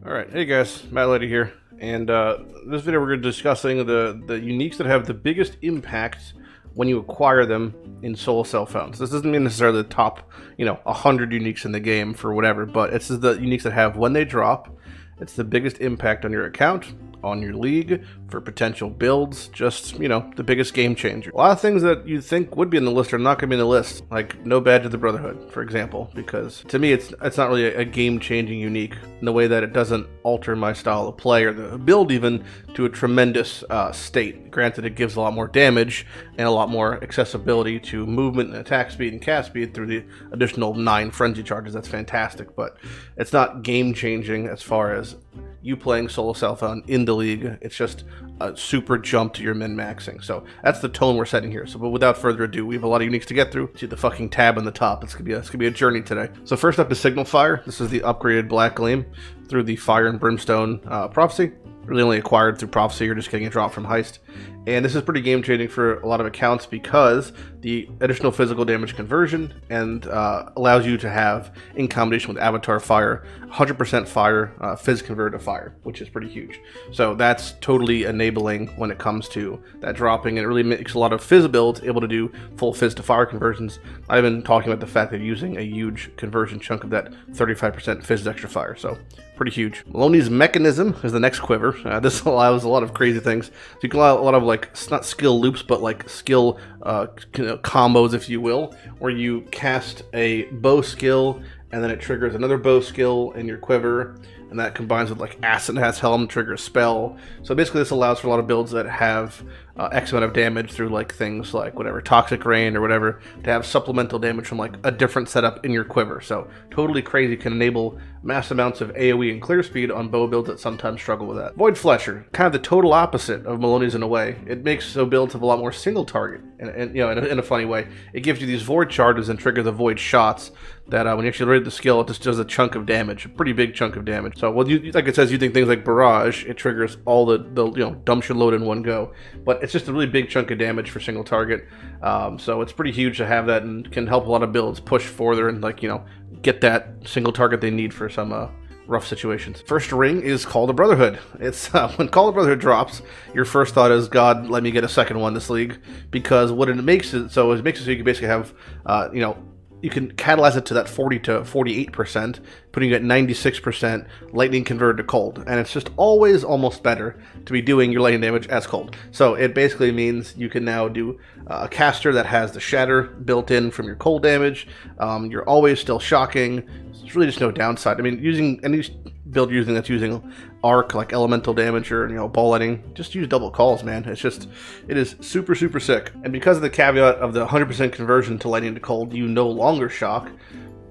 Alright, hey guys, Lighty here, and this video we're going to be discussing the uniques that have the biggest impact when you acquire them in solo cell phones. This doesn't mean necessarily the top, 100 uniques in the game for whatever, but it's the uniques that have, when they drop, it's the biggest impact on your account, on your league, for potential builds, just, the biggest game changer. A lot of things that you think would be in the list are not going to be in the list, like no badge of the Brotherhood, for example, because to me it's not really a game-changing unique in the way that it doesn't alter my style of play or the build even to a tremendous state. Granted, it gives a lot more damage and a lot more accessibility to movement and attack speed and cast speed through the additional 9 frenzy charges. That's fantastic, but it's not game-changing as far as you playing solo cell phone in the league. It's just a super jump to your min-maxing. So that's the tone we're setting here. So, but without further ado, we have a lot of uniques to get through. See the fucking tab on the top. It's gonna be a journey today. So first up is Signal Fire. This is the upgraded Black Gleam through the Fire and Brimstone Prophecy. Really only acquired through Prophecy. You're just getting a drop from Heist. And this is pretty game changing for a lot of accounts because the additional physical damage conversion and allows you to have, in combination with Avatar Fire, 100% fire, Fizz convert to fire, which is pretty huge. So that's totally enabling when it comes to that dropping, and it really makes a lot of Fizz builds able to do full Fizz to fire conversions. I've been talking about the fact that using a huge conversion chunk of that 35% Fizz extra fire, so pretty huge. Maloney's Mechanism is the next quiver. This allows a lot of crazy things. So you can allow a lot of, like, not skill loops, but like skill combos, if you will, where you cast a bow skill and then it triggers another bow skill in your quiver, and that combines with like Acid Hat's Helm to trigger a spell. So basically this allows for a lot of builds that have X amount of damage through like things like whatever, Toxic Rain or whatever, to have supplemental damage from like a different setup in your quiver. So totally crazy, can enable mass amounts of AoE and clear speed on bow builds that sometimes struggle with that. Void Flesher, kind of the total opposite of Maloney's in a way. It makes so builds have a lot more single target, and in a funny way. It gives you these void charges and triggers the void shots that when you actually read the skill, it just does a chunk of damage, a pretty big chunk of damage. So, well, like it says, you think things like Barrage, it triggers all the dump shit load in one go, but it's just a really big chunk of damage for single target. So it's pretty huge to have that, and can help a lot of builds push further and get that single target they need for some rough situations. First ring is Call the Brotherhood. It's when Call the Brotherhood drops, your first thought is, God, let me get a second one this league, because what it makes it so you can basically have you can catalyze it to that 40 to 48%, putting you at 96% lightning converted to cold. And it's just always almost better to be doing your lightning damage as cold. So it basically means you can now do a caster that has the shatter built in from your cold damage. You're always still shocking. There's really just no downside. I mean, using any build that's using arc, like elemental damage or ball lightning, just use double calls, man. It is super sick. And because of the caveat of the 100% conversion to lightning to cold, you no longer shock,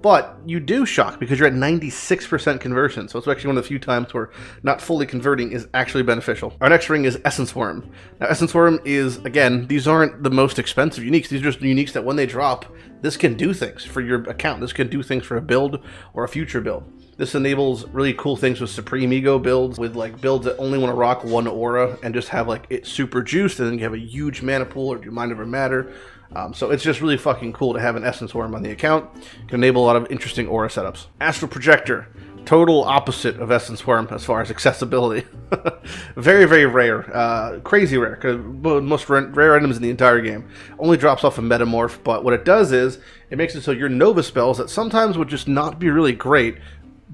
but you do shock because you're at 96% conversion. So it's actually one of the few times where not fully converting is actually beneficial. Our next ring is Essence Worm. Now, Essence Worm is, again, these aren't the most expensive uniques. These are just uniques that when they drop, this can do things for your account. This can do things for a build or a future build. This enables really cool things with Supreme Ego builds, with like builds that only want to rock one aura and just have like it super juiced, and then you have a huge mana pool, or do Mind Over Matter. So it's just really fucking cool to have an Essence Worm on the account. It can enable a lot of interesting aura setups. Astral Projector, total opposite of Essence Worm as far as accessibility. Very rare, crazy rare, because most rare items in the entire game. Only drops off a Metamorph, but what it does is it makes it so your Nova spells that sometimes would just not be really great,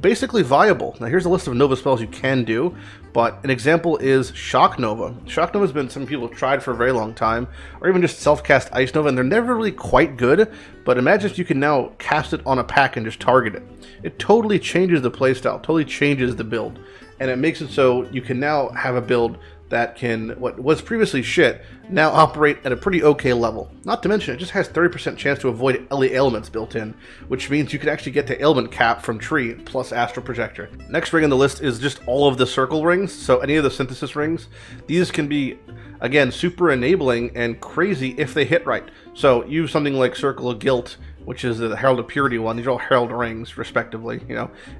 basically viable. Now here's a list of Nova spells you can do, but an example is Shock Nova. Shock Nova has been some people have tried for a very long time, or even just self-cast Ice Nova, and they're never really quite good, but imagine if you can now cast it on a pack and just target it. It totally changes the playstyle, totally changes the build, and it makes it so you can now have a build that can, what was previously shit, now operate at a pretty okay level. Not to mention, it just has 30% chance to avoid early ailments built in, which means you can actually get to ailment cap from Tree plus Astral Projector. Next ring on the list is just all of the circle rings, so any of the synthesis rings. These can be, again, super enabling and crazy if they hit right. So use something like Circle of Guilt, which is the Herald of Purity one. These are all Herald rings, respectively,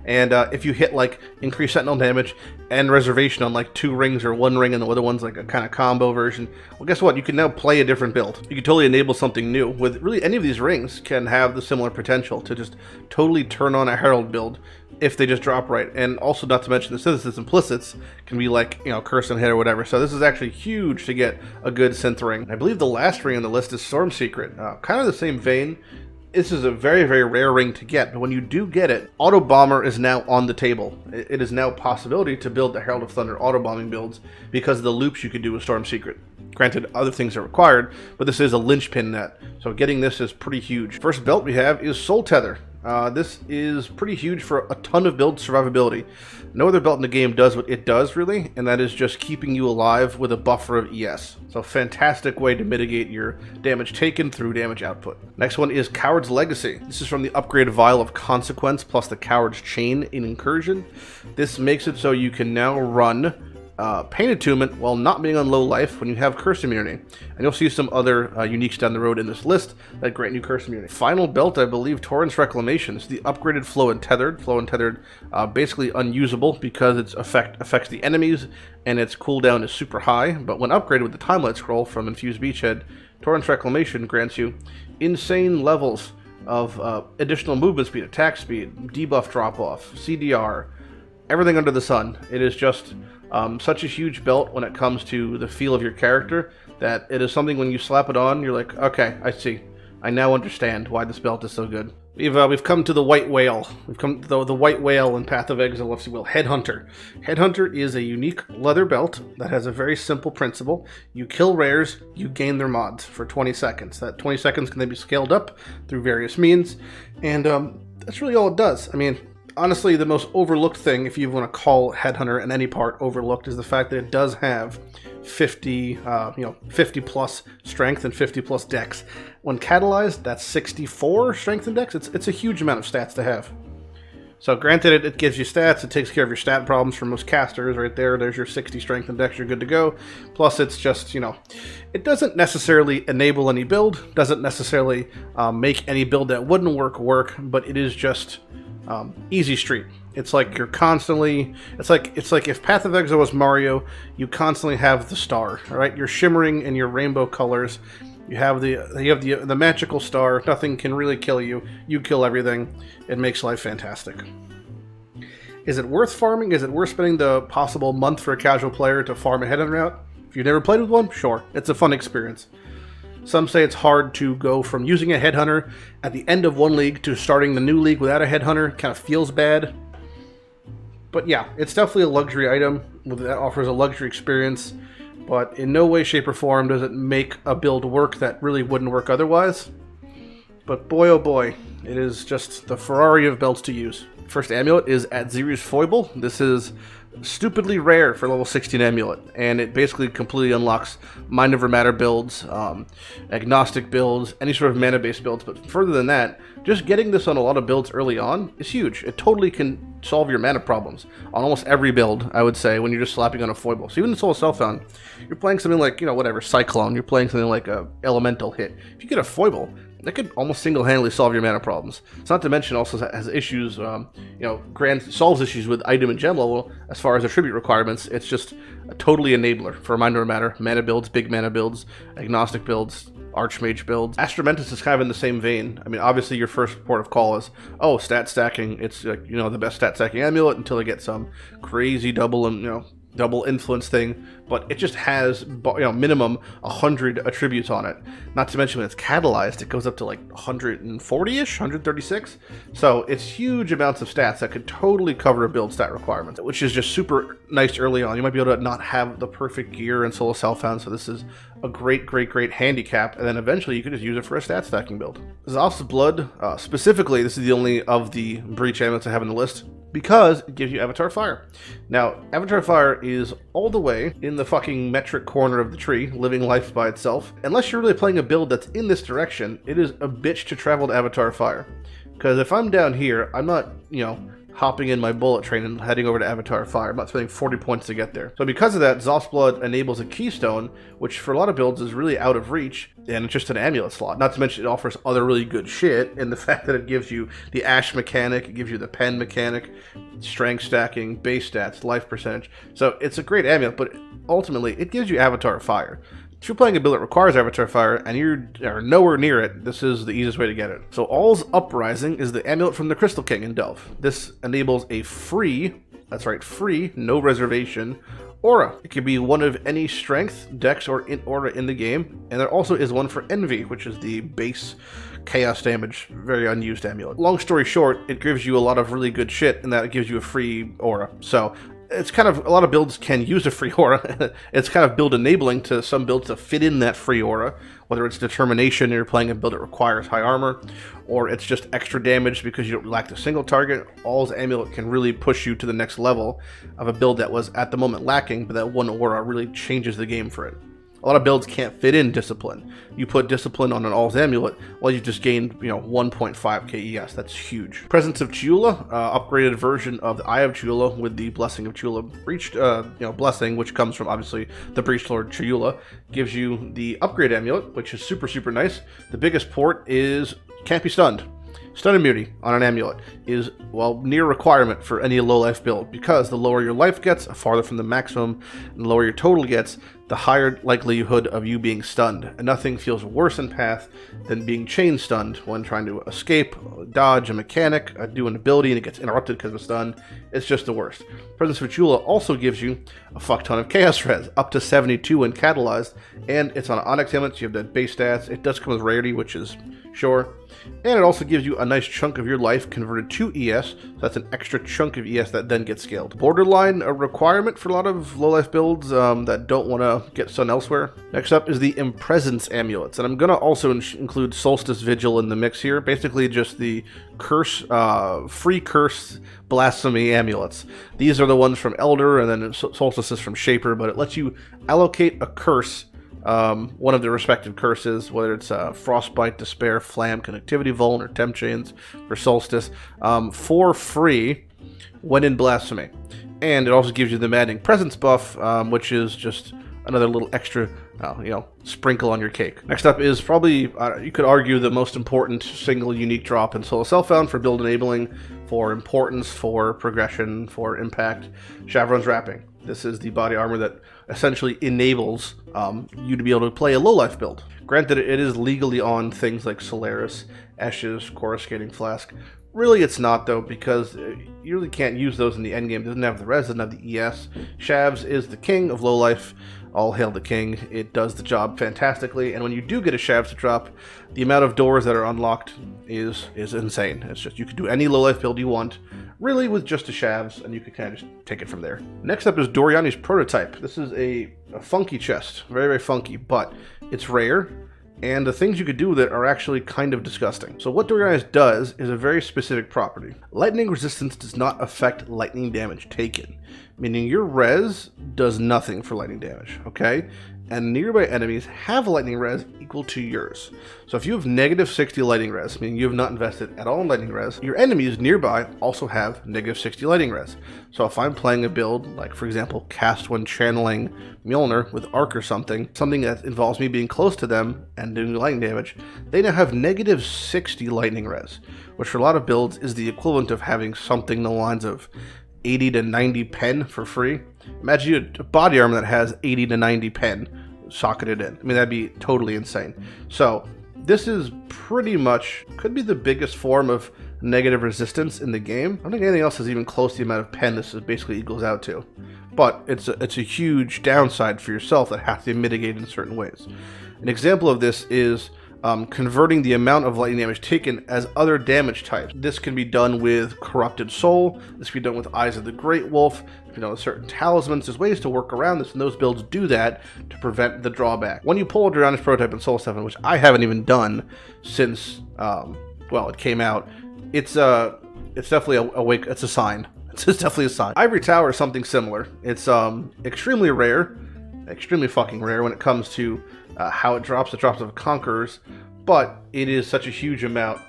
And if you hit, like, increased Sentinel damage and Reservation on, like, 2 rings or 1 ring, and the other one's, like, a kind of combo version, well, guess what? You can now play a different build. You can totally enable something new. With really any of these rings can have the similar potential to just totally turn on a Herald build if they just drop right. And also, not to mention, the synthesis implicits can be like, you know, curse and hit or whatever. So this is actually huge to get a good synth ring. I believe the last ring on the list is Storm Secret. Kind of the same vein. This is a very, very rare ring to get, but when you do get it, Auto Bomber is now on the table. It is now a possibility to build the Herald of Thunder auto bombing builds because of the loops you could do with Storm Secret. Granted, other things are required, but this is a linchpin net, so getting this is pretty huge. First belt we have is Soul Tether. This is pretty huge for a ton of build survivability. No other belt in the game does what it does, really, and that is just keeping you alive with a buffer of ES. So fantastic way to mitigate your damage taken through damage output. Next one is Coward's Legacy. This is from the upgraded Vial of Consequence plus the Coward's Chain in Incursion. This makes it so you can now run Pain Attunement while not being on low life when you have Curse Immunity. And you'll see some other uniques down the road in this list that grant you Curse Immunity. Final belt, I believe, Torrent's Reclamation. It's the upgraded Flow and Tethered. Flow and Tethered, basically unusable because its affects the enemies and its cooldown is super high. But when upgraded with the Time-Light Scroll from Infused Beachhead, Torrent's Reclamation grants you insane levels of additional movement speed, attack speed, debuff drop-off, CDR, everything under the sun. It is just such a huge belt when it comes to the feel of your character that it is something when you slap it on, you're like, okay, I see. I now understand why this belt is so good. We've come to the White Whale. We've come to the White Whale in Path of Exile, if you will. Headhunter. Headhunter is a unique leather belt that has a very simple principle. You kill rares, you gain their mods for 20 seconds. That 20 seconds can then be scaled up through various means, and that's really all it does. I mean, honestly, the most overlooked thing, if you want to call Headhunter in any part overlooked, is the fact that it does have 50 plus strength and 50 plus dex. When catalyzed, that's 64 strength and dex. It's a huge amount of stats to have. So granted, it gives you stats, it takes care of your stat problems for most casters right there. There's your 60 strength and dex, you're good to go. Plus it's just, it doesn't necessarily enable any build, doesn't necessarily make any build that wouldn't work, but it is just easy street. It's like you're constantly, it's like if Path of Exile was Mario, you constantly have the star, all right? You're shimmering in your rainbow colors. You have the magical star. Nothing can really kill you. You kill everything. It makes life fantastic. Is it worth farming? Is it worth spending the possible month for a casual player to farm a Headhunter out? If you've never played with one, sure. It's a fun experience. Some say it's hard to go from using a Headhunter at the end of one league to starting the new league without a Headhunter. Kind of feels bad. But yeah, it's definitely a luxury item that offers a luxury experience. But in no way, shape, or form does it make a build work that really wouldn't work otherwise. But boy, oh boy, it is just the Ferrari of belts to use. First amulet is Atziri's Foible. This is stupidly rare for level 16 amulet, and it basically completely unlocks Mind Over Matter builds, agnostic builds, any sort of mana-based builds. But further than that, just getting this on a lot of builds early on is huge. It totally can solve your mana problems on almost every build, I would say, when you're just slapping on a Foible. So even in Soul Self-Found, you're playing something like, whatever, Cyclone, you're playing something like a Elemental hit. If you get a Foible, that could almost single-handedly solve your mana problems. It's not to mention also has issues, solves issues with item and gem level as far as attribute requirements. It's just a totally enabler for Mind Over Matter, mana builds, big mana builds, agnostic builds, Archmage builds. Astramentus is kind of in the same vein. I mean, obviously your first port of call is, stat stacking. It's like, the best stat stacking amulet until they get some crazy double influence thing, but it just has minimum 100 attributes on it. Not to mention when it's catalyzed, it goes up to like 140-ish, 136. So it's huge amounts of stats that could totally cover a build stat requirement, which is just super nice early on. You might be able to not have the perfect gear in Soul Self-Found, so this is a great handicap, and then eventually you could just use it for a stat stacking build. Zoth's Blood, specifically, this is the only of the Breach amulets I have on the list, because it gives you Avatar Fire. Now, Avatar Fire is all the way in the fucking metric corner of the tree, living life by itself. Unless you're really playing a build that's in this direction, it is a bitch to travel to Avatar Fire. Because if I'm down here, I'm not, hopping in my bullet train and heading over to Avatar Fire. I'm not spending 40 points to get there. So because of that, Zoth's Blood enables a keystone, which for a lot of builds is really out of reach, and it's just an amulet slot. Not to mention it offers other really good shit, and the fact that it gives you the Ash mechanic, it gives you the Pen mechanic, strength stacking, base stats, life percentage. So it's a great amulet, but ultimately it gives you Avatar Fire. If you're playing a build that requires Avatar Fire and you are nowhere near it, this is the easiest way to get it. So All's Uprising is the amulet from the Crystal King in Delve. This enables a free, that's right, free, no reservation, aura. It can be one of any strength, dex, or aura in the game, and there also is one for Envy, which is the base chaos damage, very unused amulet. Long story short, it gives you a lot of really good shit, and that it gives you a free aura. So it's kind of, a lot of builds can use a free aura. It's kind of build enabling to some builds to fit in that free aura, whether it's determination and you're playing a build that requires high armor, or it's just extra damage because you don't lack the single target. All's amulet can really push you to the next level of a build that was at the moment lacking, but that one aura really changes the game for it. A lot of builds can't fit in Discipline. You put Discipline on an All's Amulet, well, you just gained, 1.5k ES. That's huge. Presence of Chula, upgraded version of the Eye of Chula with the Blessing of Chula. Breached, Blessing, which comes from, obviously, the Breach Lord Chula, gives you the Upgrade Amulet, which is super, super nice. The biggest port is can't be stunned. Stun immunity on an amulet is, well, near requirement for any low life build, because the lower your life gets, farther from the maximum, and the lower your total gets, the higher likelihood of you being stunned. And nothing feels worse in Path than being chain stunned when trying to escape, dodge a mechanic, do an ability, and it gets interrupted because of a stun. It's just the worst. Presence of Chula also gives you a fuck ton of chaos res, up to 72 when catalyzed, and it's on Onyx amulet, so you have the base stats. It does come with rarity, which is sure. And it also gives you a nice chunk of your life converted to ES, so that's an extra chunk of ES that then gets scaled. Borderline, a requirement for a lot of low life builds that don't want to get stun elsewhere. Next up is the Impresence amulets, and I'm going to also include Solstice Vigil in the mix here. Basically just the curse, free curse blasphemy amulets. These are the ones from Elder, and then Solstice is from Shaper, but it lets you allocate a curse, one of the respective curses, whether it's Frostbite, Despair, Flam, Connectivity, Vuln, or Temp Chains for Solstice, for free when in Blasphemy. And it also gives you the Maddening Presence buff, which is just another little extra, sprinkle on your cake. Next up is probably, you could argue, the most important single unique drop in Solo Self-Found for build enabling, for importance, for progression, for impact, Chevron's Wrapping. This is the body armor that essentially enables you to be able to play a low-life build. Granted, it is legally on things like Solaris, Ashes, Coruscating Flask. Really, it's not, though, because you really can't use those in the endgame. It doesn't have the res, doesn't have the ES. Shavs is the king of low-life. All hail the king. It does the job fantastically, and when you do get a Shavs to drop, the amount of doors that are unlocked is insane. It's just, you can do any low-life build you want, really, with just a Shavs, and you can kind of just take it from there. Next up is Doryani's Prototype. This is a funky chest. Very, very funky, but it's rare, and the things you could do with it are actually kind of disgusting. So what Doryani's does is a very specific property. Lightning resistance does not affect lightning damage taken, meaning your res does nothing for lightning damage, okay? And nearby enemies have lightning res equal to yours. So if you have negative 60 lightning res, meaning you have not invested at all in lightning res, your enemies nearby also have negative 60 lightning res. So if I'm playing a build, like for example, cast when channeling Mjolnir with arc or something that involves me being close to them and doing lightning damage, they now have negative 60 lightning res, which for a lot of builds is the equivalent of having something in the lines of 80 to 90 pen for free. Imagine a body armor that has 80 to 90 pen socketed in. I mean, that'd be totally insane. So this is pretty much, could be the biggest form of negative resistance in the game. I don't think anything else is even close to the amount of pen this is basically equals out to. But it's a huge downside for yourself that has to be mitigated in certain ways. An example of this is converting the amount of lightning damage taken as other damage types. This can be done with Corrupted Soul. This can be done with Eyes of the Great Wolf. With certain talismans. There's ways to work around this, and those builds do that to prevent the drawback. When you pull a Doryani's Prototype in Soul 7, which I haven't even done since, it came out, it's definitely it's a sign. It's definitely a sign. Ivory Tower is something similar. It's extremely rare, extremely fucking rare when it comes to how it drops. It drops of Conquerors, but it is such a huge amount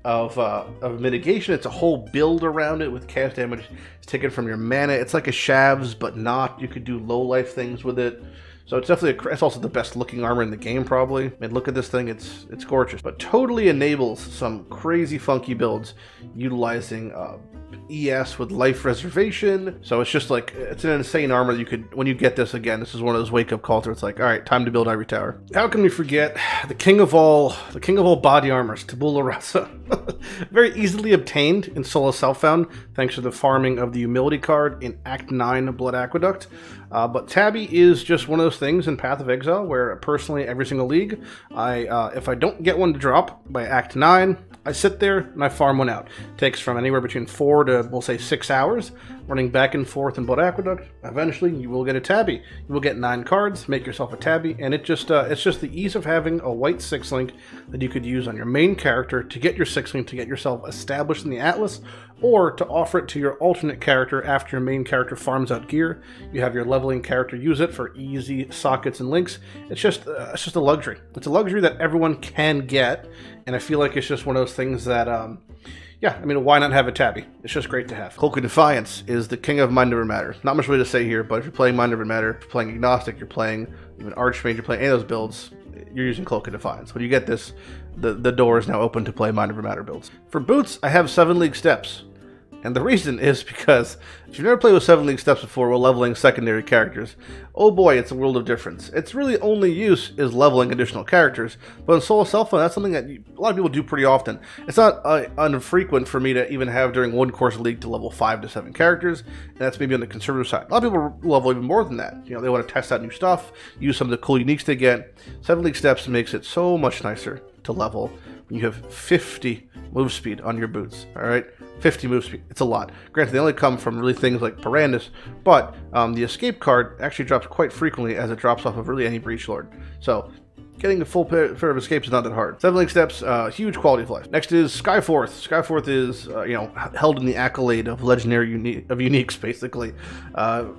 of mitigation. It's a whole build around it with cast damage. It's taken from your mana. It's like a Shavs, but not. You could do low life things with it. So it's definitely it's also the best looking armor in the game, probably. I mean, look at this thing, it's gorgeous. But totally enables some crazy funky builds utilizing ES with life reservation. So it's just like, it's an insane armor that you could, when you get this again, this is one of those wake up calls where it's like, all right, time to build Ivory Tower. How can we forget the king of all body armors, Tabula Rasa. Very easily obtained in solo self-found thanks to the farming of the humility card in Act 9 of Blood Aqueduct. But Tabby is just one of those things in Path of Exile where personally every single league, if I don't get one to drop by Act 9, I sit there and I farm one out. It takes from anywhere between 4 to, we'll say, 6 hours, running back and forth in Blood Aqueduct. Eventually, you will get a Tabby. You will get 9 cards, make yourself a Tabby, and it's just the ease of having a white 6-link that you could use on your main character to get your 6-link, to get yourself established in the Atlas, or to offer it to your alternate character after your main character farms out gear. You have your leveling character use it for easy sockets and links. It's just a luxury. It's a luxury that everyone can get, and I feel like it's just one of those things that, yeah, I mean, why not have a Tabby? It's just great to have. Cloak of Defiance is the king of Mind Over Matter. Not much really to say here, but if you're playing Mind Over Matter, if you're playing Agnostic, you're playing even Archmage, you're playing any of those builds, you're using Cloak of Defiance. When you get this, the door is now open to play Mind Over Matter builds. For boots, I have 7 League Steps. And the reason is because if you've never played with 7 League Steps before while leveling secondary characters, oh boy, it's a world of difference. Its really only use is leveling additional characters, but in solo self-found, that's something that a lot of people do pretty often. It's not unfrequent for me to even have during one course league to level 5 to 7 characters, and that's maybe on the conservative side. A lot of people level even more than that. You know, they want to test out new stuff, use some of the cool uniques they get. 7 League Steps makes it so much nicer to level when you have 50 move speed on your boots, all right? 50 move speed. It's a lot. Granted, they only come from really things like Parandus, but the escape card actually drops quite frequently as it drops off of really any Breach Lord. So getting a full pair of escapes is not that hard. 7 League Steps, huge quality of life. Next is Skyforth. Skyforth is, you know, held in the accolade of legendary uniques, basically.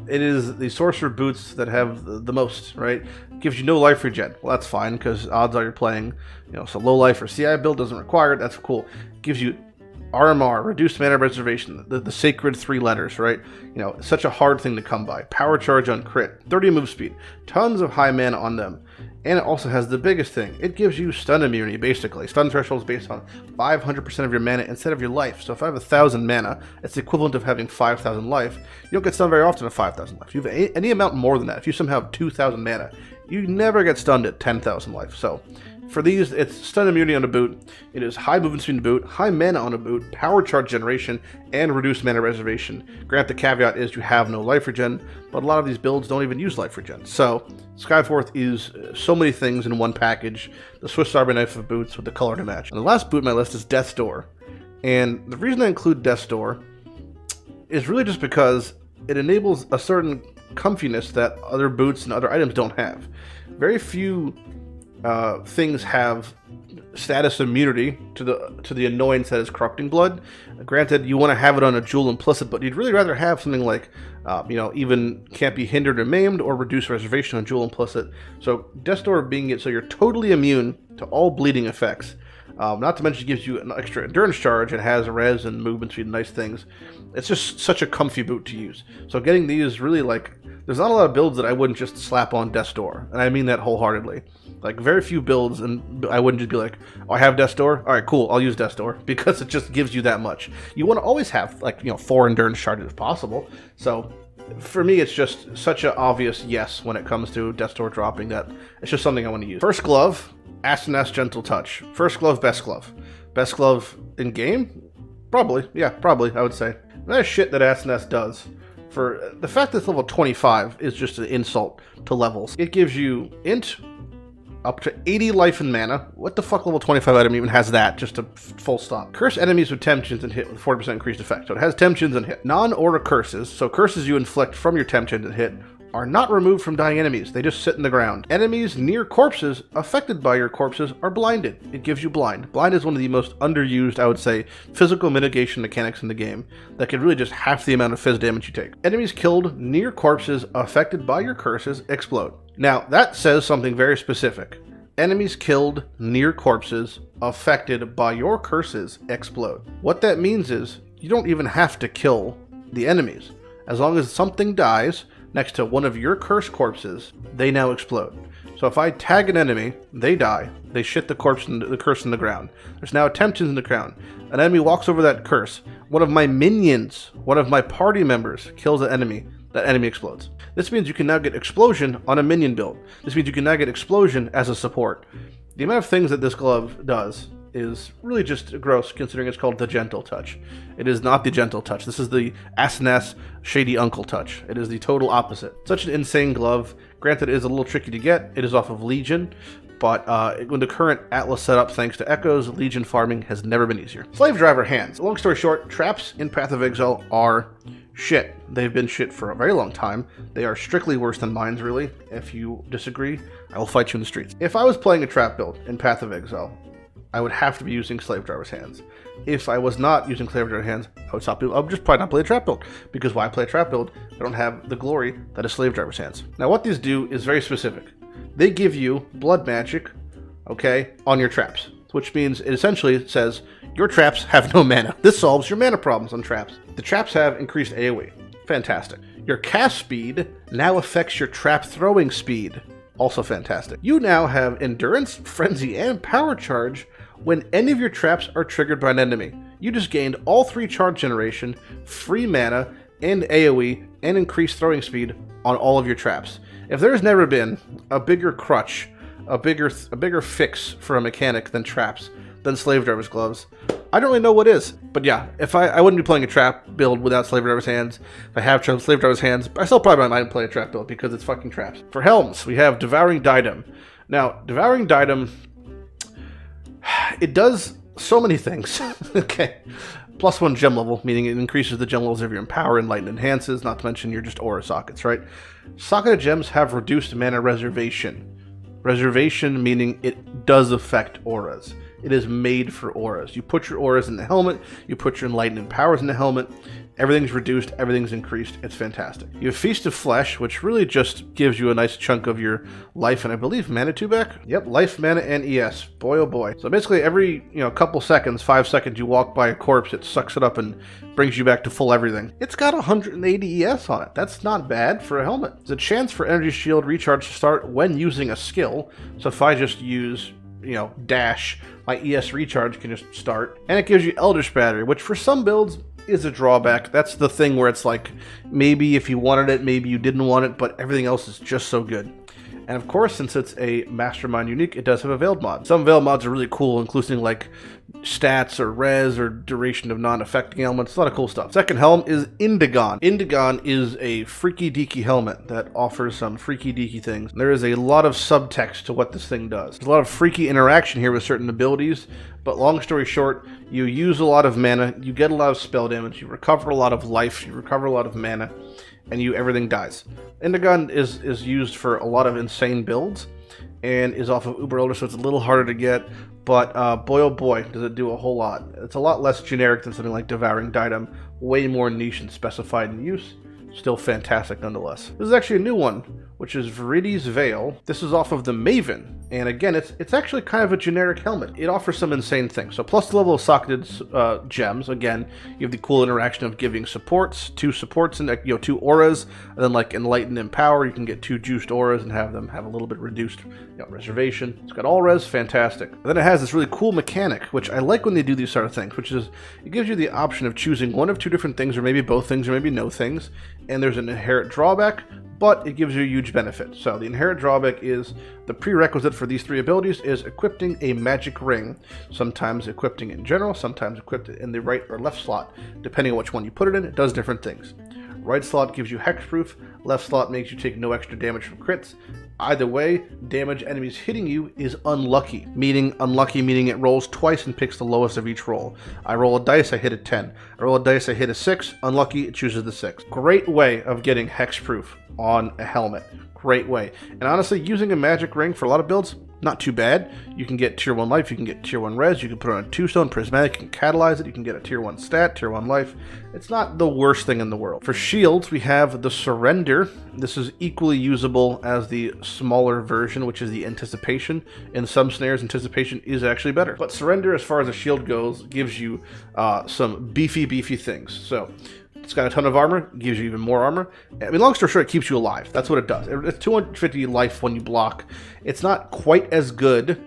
It is the sorcerer boots that have the most, right? Gives you no life regen. Well, that's fine, because odds are you're playing, you know, so low life or CI build doesn't require it. That's cool. Gives you RMR, reduced mana reservation, the sacred 3 letters, right? You know, such a hard thing to come by. Power charge on crit, 30 move speed, tons of high mana on them. And it also has the biggest thing. It gives you stun immunity, basically. Stun threshold is based on 500% of your mana instead of your life. So if I have 1,000 mana, it's the equivalent of having 5,000 life. You don't get stunned very often at 5,000 life. If you have any amount more than that, if you somehow have 2,000 mana, you never get stunned at 10,000 life. So for these, it's stun immunity on a boot. It is high movement speed on a boot, high mana on a boot, power charge generation, and reduced mana reservation. Grant the caveat is you have no life regen, but a lot of these builds don't even use life regen. So Skyforth is so many things in one package. The Swiss Army knife of boots with the color to match. And the last boot on my list is Death's Door. And the reason I include Death's Door is really just because it enables a certain comfiness that other boots and other items don't have. Very few things have status immunity to the annoyance that is corrupting blood. Granted, you want to have it on a jewel implicit, but you'd really rather have something like, you know, even can't be hindered or maimed or reduce reservation on jewel implicit. So Death's Door being it so you're totally immune to all bleeding effects. Not to mention it gives you an extra endurance charge. It has res and movement speed and nice things. It's just such a comfy boot to use. So getting these really, like, there's not a lot of builds that I wouldn't just slap on Death's Door, and I mean that wholeheartedly. Like, very few builds, and I wouldn't just be like, oh, I have Death's Door? All right, cool, I'll use Death's Door, because it just gives you that much. You want to always have, like, you know, 4 endurance charges if possible. So for me, it's just such an obvious yes when it comes to Death's Door dropping that it's just something I want to use. First glove, Asenath's Gentle Touch. First glove, best glove. Best glove in game? Probably, yeah, probably, I would say. That shit that Asenath does. For the fact that it's level 25 is just an insult to levels. It gives you int up to 80 life and mana. What the fuck level 25 item even has that? Just a full stop. Curse enemies with Temptations and hit with 40% increased effect. So it has Temptations and hit. Non-aura curses, so curses you inflict from your Temptations and hit, are not removed from dying enemies. They just sit in the ground. Enemies near corpses affected by your corpses are blinded. It gives you blind. Blind is one of the most underused, I would say, physical mitigation mechanics in the game that can really just half the amount of phys damage you take. Enemies killed near corpses affected by your curses explode. Now, that says something very specific. Enemies killed near corpses affected by your curses explode. What that means is you don't even have to kill the enemies. As long as something dies, next to one of your cursed corpses, they now explode. So if I tag an enemy, they die, they shit the curse in the ground. There's now a temptation in the ground. An enemy walks over that curse. One of my minions, one of my party members, kills an enemy. That enemy explodes. This means you can now get Explosion on a minion build. This means you can now get Explosion as a support. The amount of things that this glove does is really just gross, considering it's called the Gentle Touch. It is not the Gentle Touch. This is the ass shady uncle touch. It is the total opposite. Such an insane glove. Granted, it is a little tricky to get. It is off of Legion, but with the current Atlas setup, thanks to Echoes, Legion farming has never been easier. Slave Driver hands. Long story short, traps in Path of Exile are shit. They've been shit for a very long time. They are strictly worse than mines, really. If you disagree, I will fight you in the streets. If I was playing a trap build in Path of Exile, I would have to be using Slave Driver's hands. If I was not using Slave Driver's hands, I would just probably not play a trap build. Because why play a trap build? I don't have the glory that is Slave Driver's hands. Now what these do is very specific. They give you blood magic, okay, on your traps. Which means it essentially says, your traps have no mana. This solves your mana problems on traps. The traps have increased AoE. Fantastic. Your cast speed now affects your trap throwing speed. Also fantastic. You now have Endurance, Frenzy, and Power Charge when any of your traps are triggered by an enemy. You just gained all 3 charge generation, free mana, and AoE, and increased throwing speed on all of your traps. If there's never been a bigger crutch, a bigger fix for a mechanic than traps, than Slave Driver's gloves, I don't really know what is. But yeah, if I wouldn't be playing a trap build without Slave Driver's hands. If I have Slave Driver's hands, I still probably might play a trap build because it's fucking traps. For helms, we have Devouring Diadem. Now, Devouring Diadem, it does so many things. Okay. +1 gem level, meaning it increases the gem levels of your Empower and Light enhances, not to mention your just aura sockets, right? Socketed gems have reduced mana reservation. Reservation meaning it does affect auras. It is made for auras. You put your auras in the helmet, you put your enlightenment powers in the helmet, everything's reduced, everything's increased, it's fantastic. You have Feast of Flesh, which really just gives you a nice chunk of your life and I believe mana 2 back? Yep, life, mana, and ES. Boy oh boy. So basically every couple seconds, 5 seconds, you walk by a corpse, it sucks it up and brings you back to full everything. It's got 180 ES on it. That's not bad for a helmet. There's a chance for Energy Shield recharge to start when using a skill. So if I just use dash, my ES recharge can just start. And it gives you Eldritch Battery, which for some builds is a drawback. That's the thing where it's like, maybe if you wanted it, maybe you didn't want it, but everything else is just so good. And of course, since it's a Mastermind unique, it does have a Veiled mod. Some Veiled mods are really cool, including like stats or res or duration of non-affecting elements. A lot of cool stuff. Second helm is Indigon. Indigon is a freaky deaky helmet that offers some freaky deaky things. There is a lot of subtext to what this thing does. There's a lot of freaky interaction here with certain abilities, but long story short, you use a lot of mana, you get a lot of spell damage, you recover a lot of life, you recover a lot of mana, and everything dies. Indigon is used for a lot of insane builds and is off of Uber Elder, so it's a little harder to get, but boy oh boy does it do a whole lot. It's a lot less generic than something like Devouring Diadem, way more niche and specified in use. Still fantastic nonetheless. This is actually a new one, which is Viridi's Veil. This is off of the Maven, and again, it's actually kind of a generic helmet. It offers some insane things. So plus the level of socketed gems. Again, you have the cool interaction of giving supports, 2 supports and 2 auras, and then like Enlighten and Empower, you can get 2 juiced auras and have them have a little bit reduced reservation. It's got all res, fantastic. And then it has this really cool mechanic, which I like when they do these sort of things, which is it gives you the option of choosing one of 2 different things, or maybe both things, or maybe no things. And there's an inherent drawback, but it gives you a huge benefit. So the inherent drawback is the prerequisite for these 3 abilities is equipping a magic ring. Sometimes equipping in general, sometimes equipped in the right or left slot. Depending on which one you put it in, it does different things. Right slot gives you hexproof, left slot makes you take no extra damage from crits. Either way, damage enemies hitting you is unlucky. Meaning it rolls twice and picks the lowest of each roll. I roll a dice, I hit a 10. I roll a dice, I hit a 6. Unlucky, it chooses the 6. Great way of getting hexproof on a helmet. Great way. And honestly, using a magic ring for a lot of builds, not too bad. You can get tier 1 life, you can get tier 1 res, you can put it on a 2-stone prismatic, you can catalyze it, you can get a tier 1 stat, tier 1 life. It's not the worst thing in the world. For shields, we have the Surrender. This is equally usable as the smaller version, which is the Anticipation. In some snares, Anticipation is actually better. But Surrender, as far as a shield goes, gives you some beefy things. So It's got a ton of armor, gives you even more armor. I mean, long story short, it keeps you alive. That's what it does. It's 250 life when you block. It's not quite as good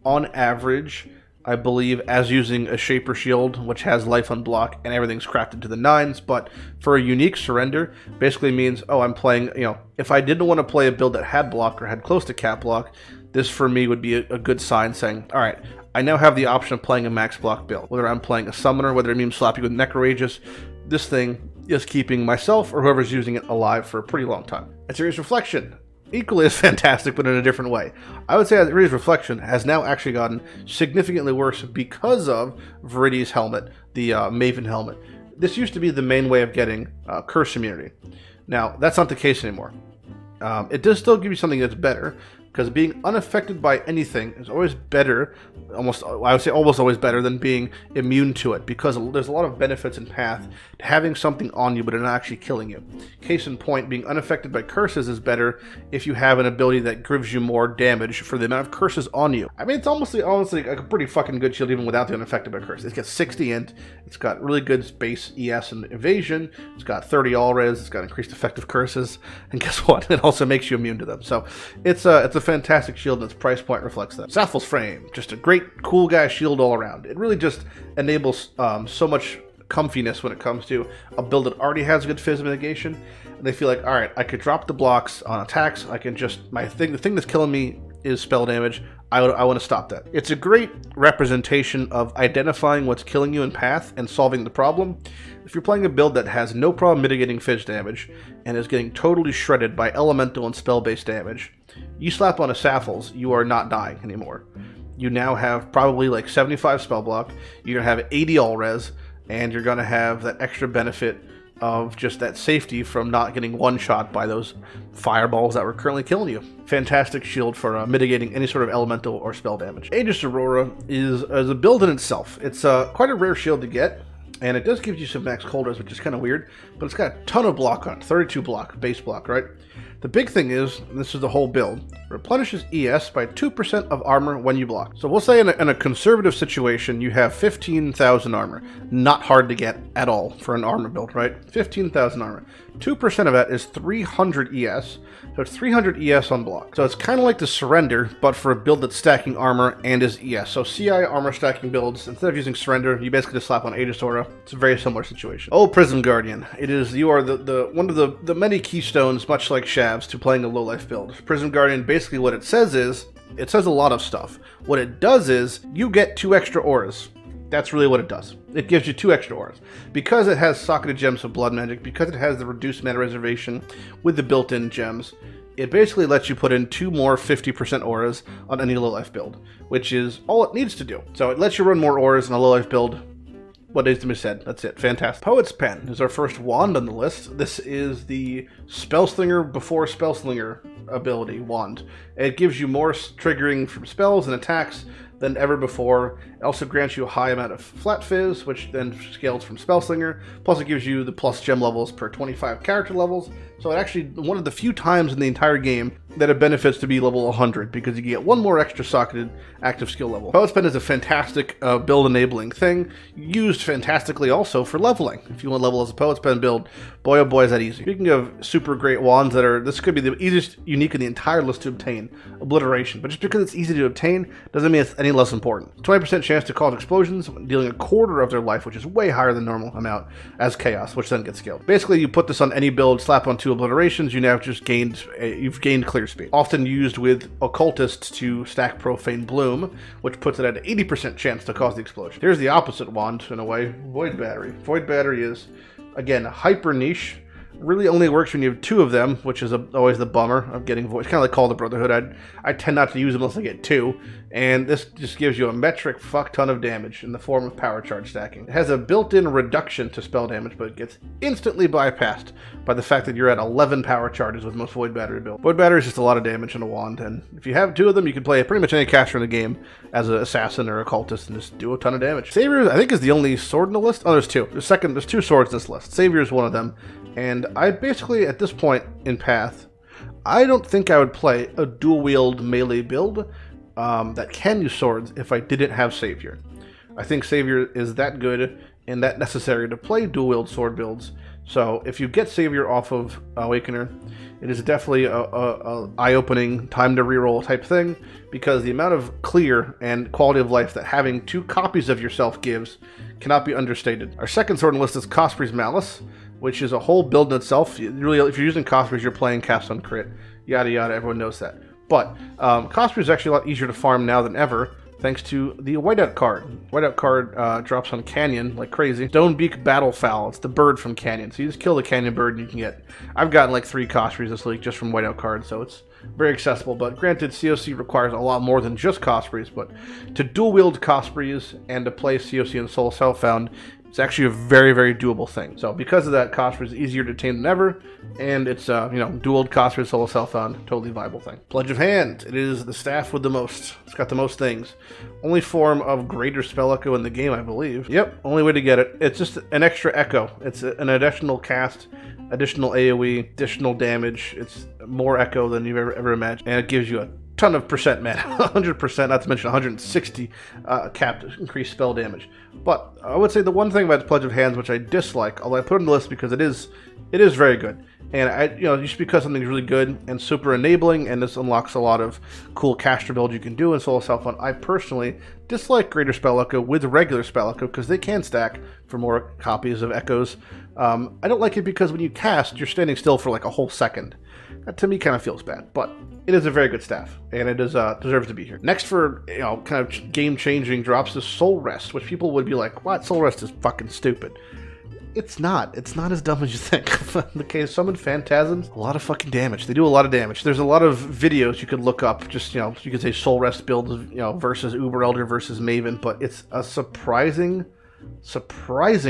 on average, I believe, as using a Shaper Shield, which has life on block and everything's crafted to the 9s, but for a unique surrender, basically means, oh, I'm playing, you know, if I didn't want to play a build that had block or had close to cap block, this for me would be a good sign saying, all right, I now have the option of playing a max block build. Whether I'm playing a summoner, whether it means slapping with Necro Aegis, this thing is keeping myself or whoever's using it alive for a pretty long time. And Aegis Reflection, equally as fantastic, but in a different way. I would say that Aegis Reflection has now actually gotten significantly worse because of Viridi's helmet, the Maven helmet. This used to be the main way of getting curse immunity. Now, that's not the case anymore. It does still give you something that's better, because being unaffected by anything is always better, I would say almost always better than being immune to it, because there's a lot of benefits in Path to having something on you but it not actually killing you. Case in point, being unaffected by curses is better if you have an ability that gives you more damage for the amount of curses on you. I mean, it's honestly like a pretty fucking good shield even without the unaffected by curses. It's got 60 int, it's got really good base ES and evasion, it's got 30 all res, it's got increased effective curses, and guess what? It also makes you immune to them. So it's a fantastic shield, and its price point reflects that. Sappho's Frame, just a great, cool guy shield all around. It really just enables so much comfiness when it comes to a build that already has good phys mitigation. And they feel like, all right, I could drop the blocks on attacks. I can just, the thing that's killing me is spell damage. I want to stop that. It's a great representation of identifying what's killing you in Path and solving the problem. If you're playing a build that has no problem mitigating phys damage and is getting totally shredded by elemental and spell-based damage, you slap on a Sappho's, you are not dying anymore. You now have probably like 75 spell block, you're going to have 80 all res, and you're going to have that extra benefit of just that safety from not getting one-shot by those fireballs that were currently killing you. Fantastic shield for mitigating any sort of elemental or spell damage. Aegis Aurora is a build in itself. It's quite a rare shield to get, and it does give you some max cold res, which is kind of weird, but it's got a ton of block on it, 32 block, base block, right? The big thing is, and this is the whole build, replenishes ES by 2% of armor when you block. So we'll say in a conservative situation, you have 15,000 armor. Not hard to get at all for an armor build, right? 15,000 armor. 2% of that is 300 ES, so it's 300 ES on block. So it's kind of like the Surrender, but for a build that's stacking armor and is ES. So CI armor stacking builds, instead of using Surrender, you basically just slap on Aegis Aurora. It's a very similar situation. Oh, Prism Guardian. You are one of the many keystones, much like Shavs, to playing a low life build. Prism Guardian, basically what it says is, it says a lot of stuff. What it does is, you get 2 extra auras. That's really what it does. It gives you 2 extra auras. Because it has Socketed Gems of Blood Magic, because it has the reduced mana reservation with the built-in gems, it basically lets you put in 2 more 50% auras on any low-life build, which is all it needs to do. So it lets you run more auras in a low-life build. What needs to be said. That's it. Fantastic. Poet's Pen is our first wand on the list. This is the Spellslinger before Spellslinger ability wand. It gives you more triggering from spells and attacks than ever before. It also grants you a high amount of flat fizz, which then scales from Spellslinger. Plus it gives you the plus gem levels per 25 character levels. So it actually, one of the few times in the entire game that it benefits to be level 100, because you get 1 more extra socketed active skill level. Poet's Pen is a fantastic build enabling thing, used fantastically also for leveling. If you want to level as a Poet's Pen build, boy oh boy is that easy. Speaking of super great wands this could be the easiest unique in the entire list to obtain, Obliteration. But just because it's easy to obtain doesn't mean it's any less important. 20% chance to cause explosions, dealing a quarter of their life, which is way higher than normal amount, as chaos, which then gets scaled. Basically, you put this on any build, slap on 2 obliterations, you now just you've gained clear speed. Often used with occultists to stack Profane Bloom, which puts it at an 80% chance to cause the explosion. Here's the opposite wand, in a way, Void Battery. Void Battery is, again, hyper niche. Really only works when you have 2 of them, which is always the bummer of getting voice. Kind of like Call the Brotherhood. I tend not to use them unless I get 2, and this just gives you a metric fuck ton of damage in the form of power charge stacking. It has a built-in reduction to spell damage, but it gets instantly bypassed by the fact that you're at 11 power charges with most Void Battery builds. Void Battery is just a lot of damage in a wand, and if you have 2 of them, you can play pretty much any caster in the game as an assassin or occultist and just do a ton of damage. Savior, I think, is the only sword in the list. Oh, there's 2. There's 2 swords in this list. Savior is one of them. And I basically, at this point in Path, I don't think I would play a dual-wield melee build that can use swords if I didn't have Savior. I think Savior is that good and that necessary to play dual-wield sword builds, So if you get Savior off of Awakener, it is definitely a eye-opening, time to reroll type thing, because the amount of clear and quality of life that having 2 copies of yourself gives cannot be understated. Our second sword on the list is Cosplay's Malice, which is a whole build in itself. Really, if you're using Cosplay's, you're playing cast on crit, yada yada, everyone knows that. But Cosplay is actually a lot easier to farm now than ever, thanks to the Whiteout card. Whiteout card drops on Canyon like crazy. Stonebeak Battlefowl, it's the bird from Canyon. So you just kill the Canyon bird and you can get... I've gotten like 3 Cosplays this week just from Whiteout cards, so it's very accessible. But granted, COC requires a lot more than just Cosplays, but to dual wield Cosplays and to play COC and Soul Self-Found, it's actually a very, very doable thing. So because of that, Cosplay is easier to tame than ever, and it's, dual Cosplay, Soul Self-Found, totally viable thing. Pledge of Hand. It is the staff with the most. It's got the most things. Only form of greater spell echo in the game, I believe. Yep, only way to get it. It's just an extra echo. It's an additional cast, additional AoE, additional damage. It's more echo than you've ever imagined, and it gives you a ton of percent mana, 100%, not to mention 160 capped increased spell damage. But I would say the one thing about the Pledge of Hands which I dislike, although I put it on the list because it is very good, and just because something's really good and super enabling, and this unlocks a lot of cool caster builds you can do in Soul Self-Found, I personally dislike Greater Spell Echo with regular Spell Echo because they can stack for more copies of Echoes. I don't like it because when you cast, you're standing still for like a whole second. That to me kind of feels bad, but it is a very good staff, and it deserves to be here. Next for kind of game-changing drops is Soul Rest, which people would be like, "What? Soul Rest is fucking stupid." It's not. It's not as dumb as you think. Okay, summon Phantasms, a lot of fucking damage. They do a lot of damage. There's a lot of videos you could look up. Just you could say Soul Rest builds, versus Uber Elder versus Maven, but it's a surprising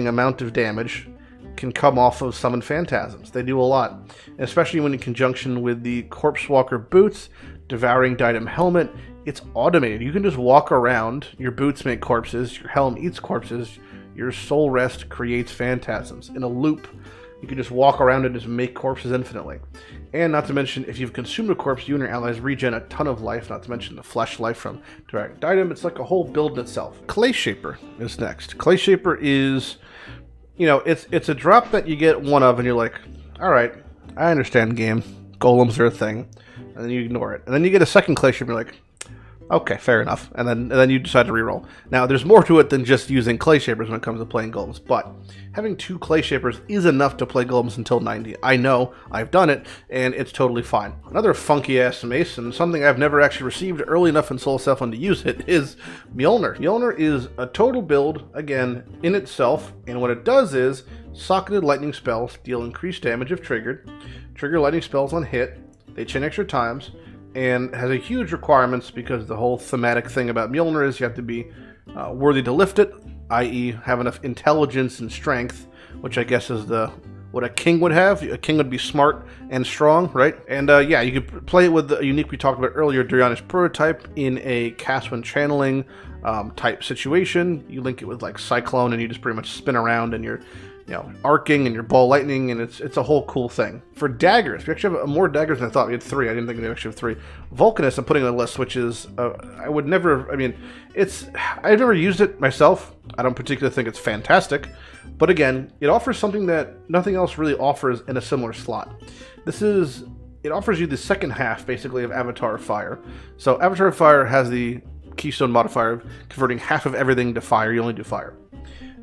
amount of damage can come off of Summon Phantasms. They do a lot, especially when in conjunction with the Corpse Walker boots, Devouring Diadem helmet. It's automated. You can just walk around, your boots make corpses, your helm eats corpses, your Soul Rest creates Phantasms. In a loop, you can just walk around and just make corpses infinitely. And not to mention, if you've consumed a corpse, you and your allies regen a ton of life, not to mention the flesh life from Devouring Diadem. It's like a whole build in itself. Clay Shaper is next. Clay Shaper is... it's a drop that you get one of, and you're like, all right, I understand game. Golems are a thing. And then you ignore it. And then you get a second Clay Shaper, and you're like, okay, fair enough. And then you decide to reroll. Now, there's more to it than just using Clay Shapers when it comes to playing Golems, but having 2 Clay Shapers is enough to play Golems until 90. I know, I've done it, and it's totally fine. Another funky-ass mace, and something I've never actually received early enough in Soul Self-Found to use it, is Mjolnir. Mjolnir is a total build, again, in itself, and what it does is, socketed lightning spells deal increased damage if triggered, trigger lightning spells on hit, they chain extra times, and has a huge requirements because the whole thematic thing about Mjolnir is you have to be worthy to lift it, i.e. have enough intelligence and strength, which I guess is what a king would have. A king would be smart and strong, right? And you could play it with the unique we talked about earlier, Doryani's prototype, in a cast when channeling type situation. You link it with like Cyclone and you just pretty much spin around and you're arcing and your ball lightning, and it's a whole cool thing. For daggers, we actually have more daggers than I thought. We had 3. I didn't think we actually have 3. Vulcanist, I'm putting on the list, which is, I've never used it myself. I don't particularly think it's fantastic, but again, it offers something that nothing else really offers in a similar slot. It offers you the second half, basically, of Avatar of Fire. So Avatar of Fire has the keystone modifier of converting half of everything to fire. You only do fire.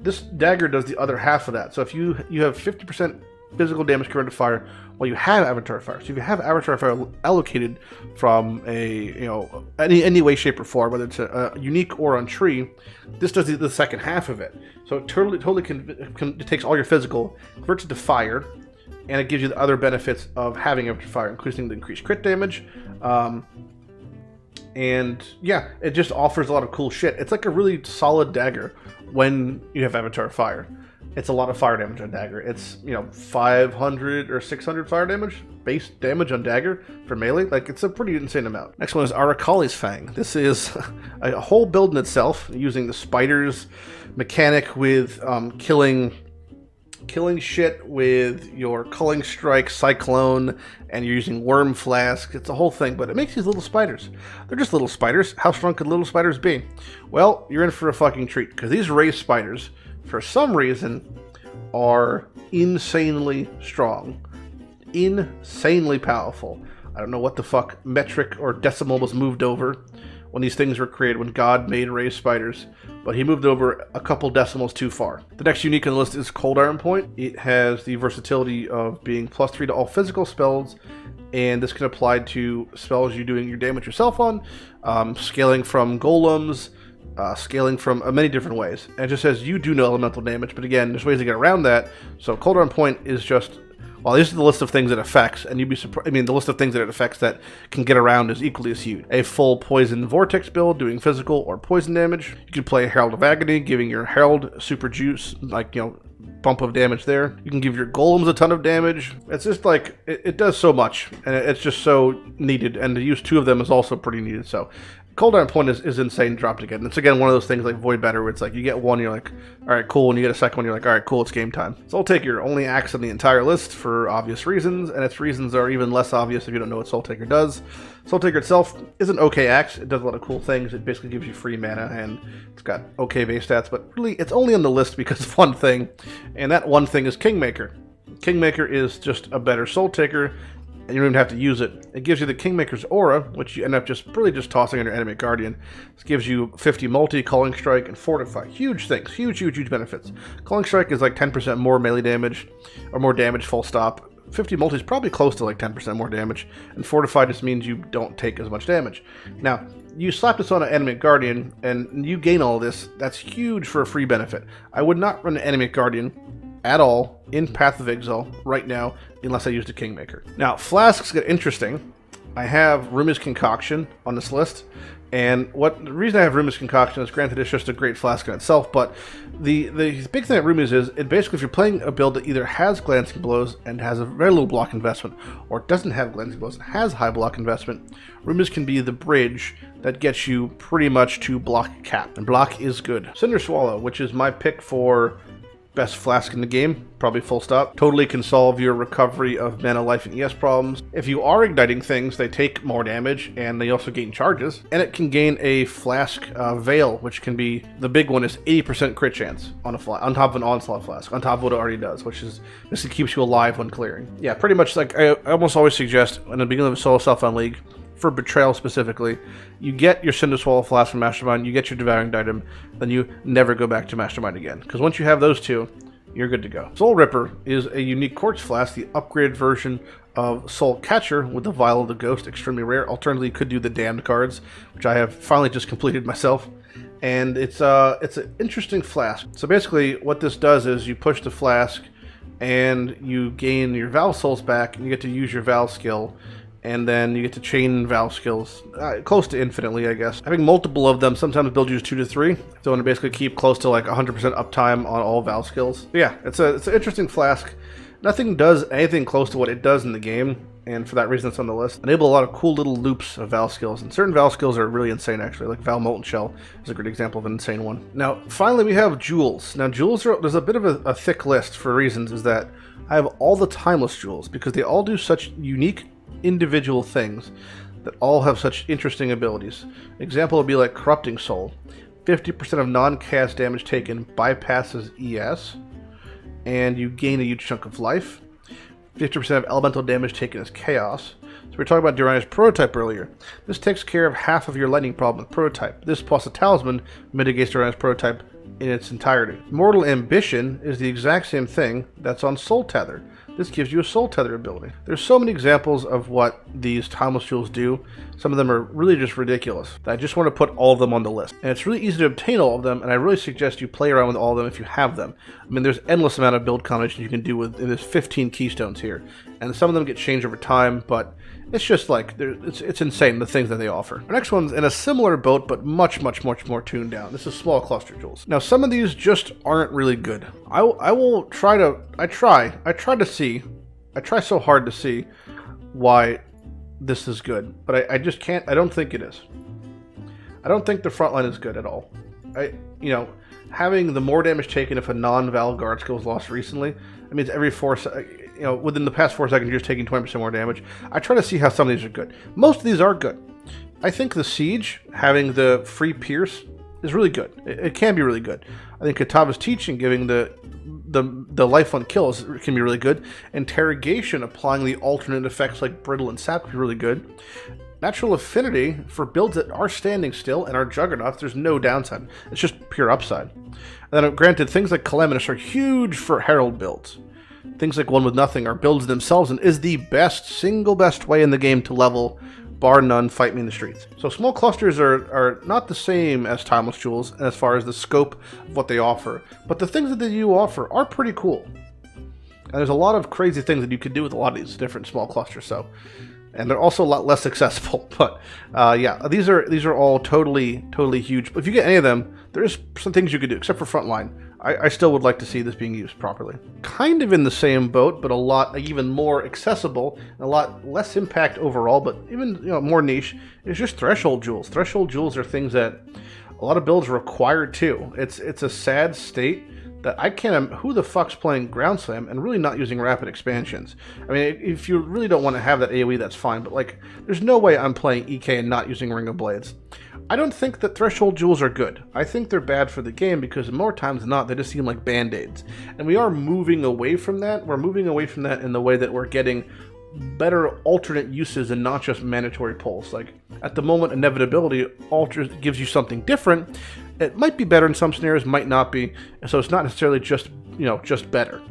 This dagger does the other half of that. So if you have 50% physical damage converted to fire, while you have Avatar of Fire. So if you have Avatar of Fire allocated from any way, shape, or form, whether it's a unique or on tree, this does the second half of it. So it totally it takes all your physical, converts it to fire, and it gives you the other benefits of having Avatar of Fire, including the increased crit damage. And yeah, it just offers a lot of cool shit. It's like a really solid dagger when you have Avatar of Fire. It's a lot of fire damage on dagger. It's 500 or 600 fire damage, base damage on dagger for melee. Like, it's a pretty insane amount. Next one is Arakali's Fang. This is a whole build in itself, using the spiders mechanic with killing shit with your Culling Strike, Cyclone, and you're using Worm Flask. It's a whole thing, but it makes these little spiders. They're just little spiders. How strong could little spiders be? Well, you're in for a fucking treat, because these raised spiders, for some reason, are insanely strong. Insanely powerful. I don't know what the fuck metric or decimal was moved over when these things were created, when God made raised spiders, but he moved over a couple decimals too far. The next unique on the list is Cold Iron Point. It has the versatility of being +3 to all physical spells, and this can apply to spells you're doing your damage yourself on, scaling from golems, scaling from many different ways. And it just says you do no elemental damage, but again, there's ways to get around that. So Cold Iron Point is just, well, this is the list of things it affects, and you'd be surprised. I mean, the list of things that it affects that can get around is equally as huge. A full Poison Vortex build, doing physical or poison damage. You can play Herald of Agony, giving your Herald super juice, like, you know, bump of damage there. You can give your golems a ton of damage. It's just like, it does so much, and it's just so needed, and to use 2 of them is also pretty needed, so Cold Iron Point is insane dropped again. It's again one of those things like Void Batter where it's like you get one, you're like, alright, cool, and you get a second one, you're like, alright, cool, it's game time. Soul Taker, only axe on the entire list for obvious reasons, and its reasons are even less obvious if you don't know what Soul Taker does. Soul Taker itself is an okay axe. It does a lot of cool things. It basically gives you free mana, and it's got okay base stats, but really it's only on the list because of one thing, and that one thing is Kingmaker. Kingmaker is just a better Soul Taker, and you don't even have to use it. It gives you the Kingmaker's Aura, which you end up just tossing on your Enemy Guardian. This gives you 50 multi, Calling Strike, and Fortify. Huge things. Huge benefits. Calling Strike is like 10% more melee damage, or more damage full stop. 50 multi is probably close to like 10% more damage, and Fortify just means you don't take as much damage. Now, you slap this on an Enemy Guardian, and you gain all this. That's huge for a free benefit. I would not run an Enemy Guardian at all in Path of Exile right now unless I used a Kingmaker. Now, Flasks get interesting. I have Rumi's Concoction on this list, and the reason I have Rumi's Concoction is, granted, it's just a great flask in itself, but the big thing at Rumi's is, it basically, if you're playing a build that either has Glancing Blows and has a very low block investment, or doesn't have Glancing Blows and has high block investment, Rumi's can be the bridge that gets you pretty much to block cap, and block is good. Cinder Swallow, which is my pick for best flask in the game, probably full stop. Totally can solve your recovery of mana, life, and ES problems. If you are igniting things, they take more damage, and they also gain charges. And it can gain a flask veil, which can be, the big one is 80% crit chance on a on top of an onslaught flask, on top of what it already does, which is, this keeps you alive when clearing. Yeah, pretty much like I almost always suggest in the beginning of a solo self-found league, for Betrayal specifically, you get your Cinder Swallow Flask from Mastermind, you get your Devouring Diadem, then you never go back to Mastermind again. Because once you have those two, you're good to go. Soul Ripper is a unique Quartz Flask, the upgraded version of Soul Catcher with the Vial of the Ghost, extremely rare. Alternatively, you could do the Damned cards, which I have finally just completed myself. And it's an interesting flask. So basically, what this does is you push the flask, and you gain your Val Souls back, and you get to use your Val skill, and then you get to chain Val skills close to infinitely, I guess. Having multiple of them sometimes build you 2 to 3, so to basically keep close to like 100% uptime on all Val skills. But yeah, it's an interesting flask. Nothing does anything close to what it does in the game, and for that reason it's on the list. Enable a lot of cool little loops of Val skills, and certain Val skills are really insane actually, like Val Molten Shell is a great example of an insane one. Now, finally we have Jewels. Now Jewels there's a bit of a thick list for reasons, is that I have all the Timeless Jewels, because they all do such unique individual things that all have such interesting abilities. Example would be like Corrupting Soul. 50% of non-cast damage taken bypasses ES, and you gain a huge chunk of life. 50% of elemental damage taken is Chaos. So we were talking about Doryani's Prototype earlier. This takes care of half of your lightning problem with Prototype. This plus a Talisman mitigates Doryani's Prototype in its entirety. Mortal Ambition is the exact same thing that's on Soul Tether. This gives you a Soul Tether ability. There's so many examples of what these Timeless Jewels do. Some of them are really just ridiculous. I just want to put all of them on the list. And it's really easy to obtain all of them, and I really suggest you play around with all of them if you have them. I mean, there's endless amount of build combinations you can do with, there's 15 keystones here. And some of them get changed over time, but it's just like, it's insane the things that they offer. Our next one's in a similar boat, but much more tuned down. This is Small Cluster Jewels. Now, some of these just aren't really good. I try so hard to see why this is good, but I just can't. I don't think it is. I don't think the frontline is good at all. Having the more damage taken if a non-Val guard skill was lost recently, that means every 4 within the past 4 seconds you're just taking 20% more damage. I try to see how some of these are good. Most of these are good. I think the Siege, having the free Pierce is really good. It can be really good. I think Katava's teaching, giving the life on kills, can be really good. Interrogation, applying the alternate effects like Brittle and Sap, can be really good. Natural Affinity, for builds that are standing still and are juggernauts, there's no downside. It's just pure upside. And then granted, things like Calamitous are huge for Herald builds. Things like One With Nothing are builds themselves and is the single best way in the game to level, bar none, fight me in the streets. So small clusters are not the same as Timeless Jewels as far as the scope of what they offer, but the things that they do offer are pretty cool. And there's a lot of crazy things that you could do with a lot of these different small clusters. And they're also a lot less accessible. But yeah, these are all totally huge. But if you get any of them, there's some things you could do, except for Frontline. I still would like to see this being used properly. Kind of in the same boat, but a lot even more accessible, and a lot less impact overall, but even more niche, is just Threshold Jewels. Threshold Jewels are things that a lot of builds require too. It's a sad state that I can't. Who the fuck's playing Ground Slam and really not using rapid expansions? I mean, if you really don't want to have that AoE, that's fine. But like, there's no way I'm playing EK and not using Ring of Blades. I don't think that Threshold Jewels are good. I think they're bad for the game because more times than not, they just seem like band-aids. And we are moving away from that. We're moving away from that in the way that we're getting better alternate uses and not just mandatory pulls. Like, at the moment, Inevitability gives you something different. It might be better in some scenarios, might not be. So it's not necessarily just better.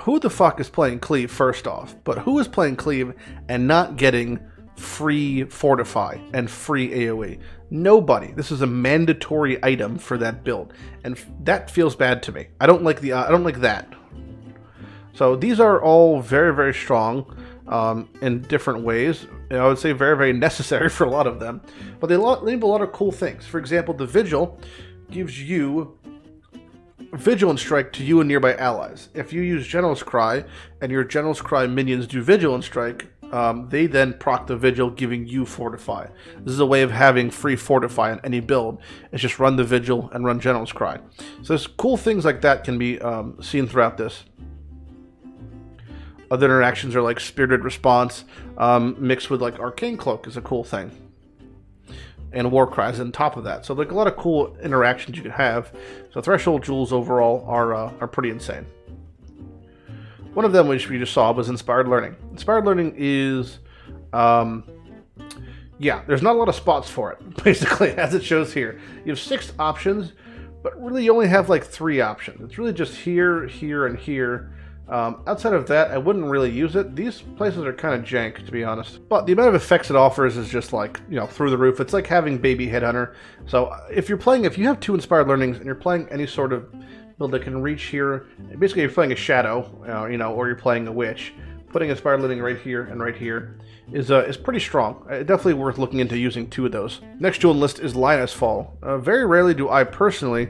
Who the fuck is playing Cleave first off? But who is playing Cleave and not getting free Fortify and free AoE? Nobody. This is a mandatory item for that build, and that feels bad to me. I don't like that. So these are all very, very strong in different ways. I would say very, very necessary for a lot of them, but they leave a lot of cool things. For example, the Vigil gives you Vigilant Strike to you and nearby allies. If you use General's Cry and your General's Cry minions do Vigilant Strike, they then proc the Vigil, giving you Fortify. This is a way of having free Fortify on any build. It's just run the Vigil and run General's Cry. So there's cool things like that can be seen throughout this. Other interactions are like Spirited Response, mixed with like Arcane Cloak is a cool thing. And War Cries on top of that. So like a lot of cool interactions you can have. So Threshold Jewels overall are pretty insane. One of them, which we just saw, was Inspired Learning. Inspired Learning is, yeah, there's not a lot of spots for it, basically, as it shows here. You have 6 options, but really you only have like 3 options. It's really just here, here, and here. Outside of that, I wouldn't really use it. These places are kind of jank, to be honest. But the amount of effects it offers is just like, through the roof. It's like having Baby Headhunter. So if you have 2 Inspired Learnings and you're playing any sort of build that can reach here, basically you're playing a Shadow, or you're playing a Witch, putting Inspired Learning right here and right here is pretty strong. Definitely worth looking into using 2 of those. Next jewel on the list is Linus Fall. Very rarely do I personally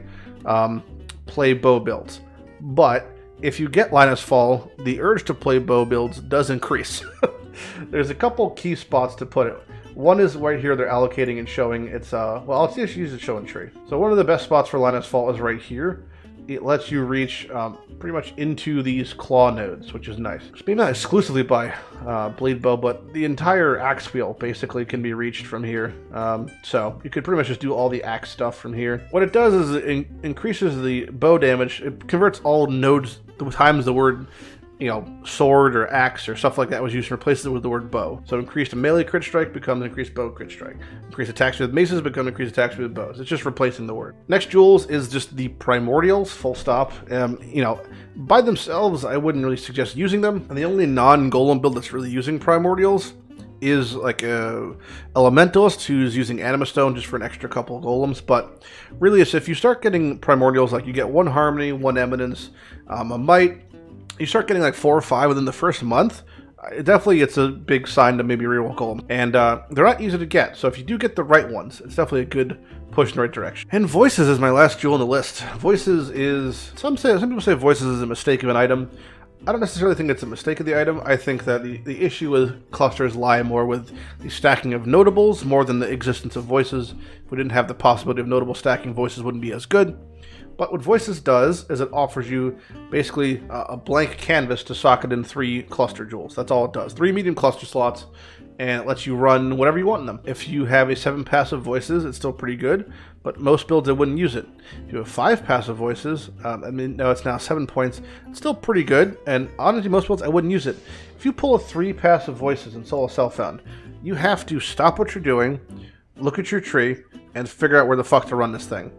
play bow builds, but if you get Linus Fall, the urge to play bow builds does increase. There's a couple key spots to put it. One is right here, they're allocating and showing it's, well, I'll just use the show and tree. So one of the best spots for Linus Fall is right here. It lets you reach pretty much into these claw nodes, which is nice. Maybe not exclusively by Blade Bow, but the entire axe wheel basically can be reached from here. So you could pretty much just do all the axe stuff from here. What it does is it increases the bow damage. It converts all nodes times the word, sword or axe or stuff like that was used and replaces it with the word bow. So increased melee crit strike becomes increased bow crit strike. Increased attacks with maces become increased attacks with bows. It's just replacing the word. Next jewels is just the primordials, full stop. By themselves, I wouldn't really suggest using them. And the only non-golem build that's really using primordials is like a elementalist who's using Anima Stone just for an extra couple of golems. But really, it's if you start getting primordials, like you get 1 harmony, 1 eminence, a might, you start getting like 4 or 5 within the first month. It's a big sign to maybe reroll golem. And they're not easy to get, so if you do get the right ones, it's definitely a good push in the right direction. And Voices is my last jewel on the list. Voices is, some people say Voices is a mistake of an item. I don't necessarily think it's a mistake of the item. I think that the issue with clusters lie more with the stacking of notables more than the existence of voices. If we didn't have the possibility of notable stacking, voices wouldn't be as good. But what Voices does is it offers you basically a blank canvas to socket in 3 cluster jewels. That's all it does. 3 medium cluster slots, and it lets you run whatever you want in them. If you have a 7 passive voices, it's still pretty good, but most builds I wouldn't use it. If you have 5 passive voices, no, it's now 7 points, it's still pretty good, and honestly, most builds I wouldn't use it. If you pull a 3 passive voices in Solo Self-Found, you have to stop what you're doing, look at your tree, and figure out where the fuck to run this thing.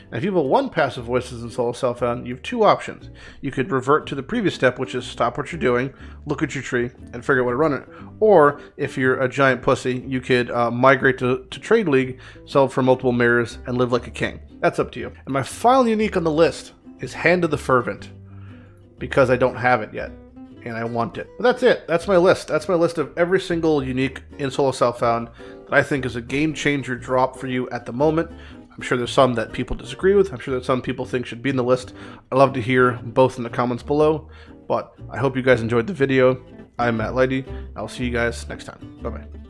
And if you have 1 passive voices in Solo Self-Found, you have 2 options. You could revert to the previous step, which is stop what you're doing, look at your tree, and figure out where to run it. Or, if you're a giant pussy, you could migrate to Trade League, sell for multiple mirrors, and live like a king. That's up to you. And my final unique on the list is Hand of the Fervent, because I don't have it yet, and I want it. But that's it. That's my list. That's my list of every single unique in Solo Self-Found that I think is a game-changer drop for you at the moment. I'm sure there's some that people disagree with. I'm sure that some people think should be in the list. I'd love to hear both in the comments below. But I hope you guys enjoyed the video. I'm Lighty. I'll see you guys next time. Bye-bye.